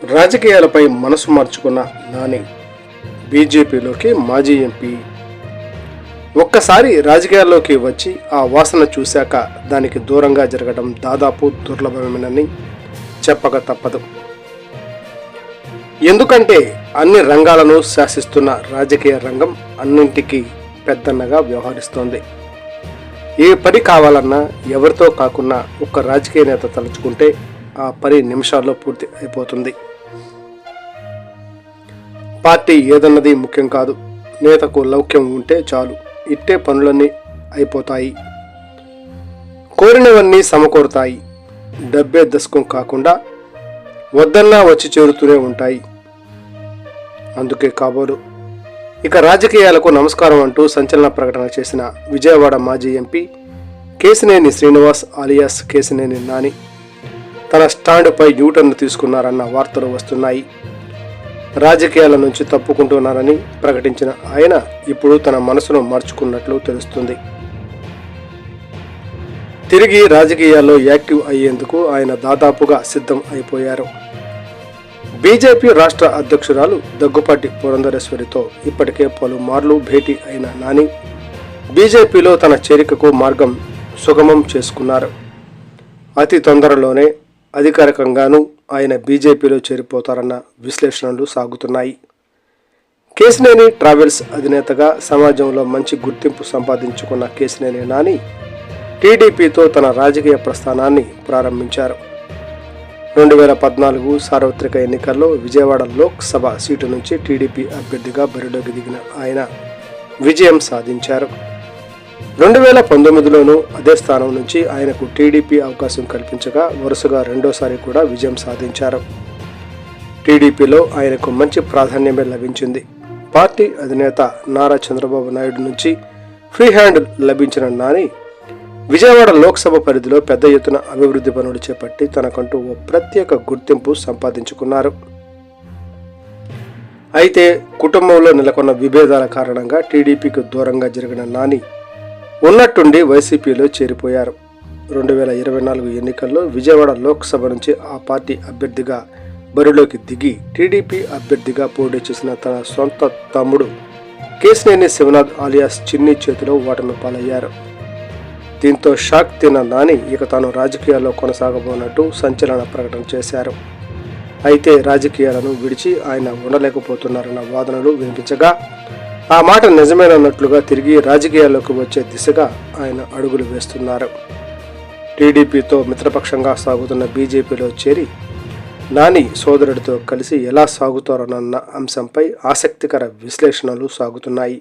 రాజకీయాలపై మనసు మార్చుకున్న నాని బీజేపీలోకి మాజీ ఎంపీ. ఒక్కసారి రాజకీయాల్లోకి వచ్చి ఆ వాసన చూశాక దానికి దూరంగా జరగడం దాదాపు దుర్లభమేనని చెప్పక తప్పదు. ఎందుకంటే అన్ని రంగాలను శాసిస్తున్న రాజకీయ రంగం అన్నింటికీ పెద్దన్నగా వ్యవహరిస్తోంది. ఏ పని కావాలన్నా ఎవరితో కాకుండా ఒక్క రాజకీయ నేత తలుచుకుంటే ఆ పని నిమిషాల్లో పూర్తి అయిపోతుంది. పార్టీ ఏదన్నది ముఖ్యం కాదు, నేతకు లౌక్యం ఉంటే చాలు, ఇట్టే పనులన్నీ అయిపోతాయి, కోరినవన్నీ సమకూరుతాయి. డబ్బే దశకం కాకుండా వద్దన్నా వచ్చి చేరుతూనే ఉంటాయి. అందుకే కాబోలు ఇక రాజకీయాలకు నమస్కారం అంటూ సంచలన ప్రకటన చేసిన విజయవాడ మాజీ ఎంపీ కేశినేని శ్రీనివాస్ ఆలియాస్ కేశినేని నాని తన స్టాండ్పై యూటర్న్ తీసుకున్నారన్న వార్తలు వస్తున్నాయి. రాజకీయాల నుంచి తప్పుకుంటున్నారని ప్రకటించిన ఆయన ఇప్పుడు తన మనసును మార్చుకున్నట్లు తెలుస్తుంది. తిరిగి రాజకీయాల్లో యాక్టివ్ అయ్యేందుకు ఆయన దాదాపుగా సిద్ధం అయిపోయారు. బీజేపీ రాష్ట్ర అధ్యక్షురాలు దగ్గుపాటి పురంధరేశ్వరితో ఇప్పటికే పలుమార్లు భేటీ అయిన నాని బీజేపీలో తన చేరికకు మార్గం సుగమం చేసుకున్నారు. అతి తొందరలోనే అధికారికంగానూ ఆయన బీజేపీలో చేరిపోతారన్న విశ్లేషణలు సాగుతున్నాయి. కేశినేని ట్రావెల్స్ అధినేతగా సమాజంలో మంచి గుర్తింపు సంపాదించుకున్న కేశినేని నాని టీడీపీతో తన రాజకీయ ప్రస్థానాన్ని ప్రారంభించారు. 2014 సార్వత్రిక ఎన్నికల్లో విజయవాడ లోక్సభ సీటు నుంచి టీడీపీ అభ్యర్థిగా బరిలోకి దిగిన ఆయన విజయం సాధించారు. 2019లోనూ అదే స్థానం నుంచి ఆయనకు టీడీపీ అవకాశం కల్పించగా వరుసగా రెండోసారి కూడా విజయం సాధించారు. టీడీపీలో ఆయనకు మంచి ప్రాధాన్యమే లభించింది. పార్టీ అధినేత నారా చంద్రబాబు నాయుడు నుంచి ఫ్రీ హ్యాండ్ లభించిన నాని విజయవాడ లోక్సభ పరిధిలో పెద్ద ఎత్తున అభివృద్ధి పనులు చేపట్టి తనకంటూ ఓ ప్రత్యేక గుర్తింపు సంపాదించుకున్నారు. అయితే కుటుంబంలో నెలకొన్న విభేదాల కారణంగా టీడీపీకి దూరంగా జరిగిన నాని ఉన్నట్టుండి వైసీపీలో చేరిపోయారు. 2024 ఎన్నికల్లో విజయవాడ లోక్సభ నుంచి ఆ పార్టీ అభ్యర్థిగా బరిలోకి దిగి టీడీపీ అభ్యర్థిగా పోటీ చేసిన తన సొంత తమ్ముడు కేశినేని శివనాథ్ ఆలియాస్ చిన్ని చేతిలో ఓటమి పాలయ్యారు. దీంతో షాక్ తిన్న నాని ఇక తాను రాజకీయాల్లో కొనసాగబోనట్టు సంచలన ప్రకటన చేశారు. అయితే రాజకీయాలను విడిచి ఆయన ఉండలేకపోతున్నారన్న వాదనలు వినిపించగా ఆ మాట నిజమేనన్నట్లుగా తిరిగి రాజకీయాల్లోకి వచ్చే దిశగా ఆయన అడుగులు వేస్తున్నారు. టీడీపీతో మిత్రపక్షంగా సాగుతున్న బీజేపీలో చేరి నాని సోదరుడితో కలిసి ఎలా సాగుతారోనన్న అంశంపై ఆసక్తికర విశ్లేషణలు సాగుతున్నాయి.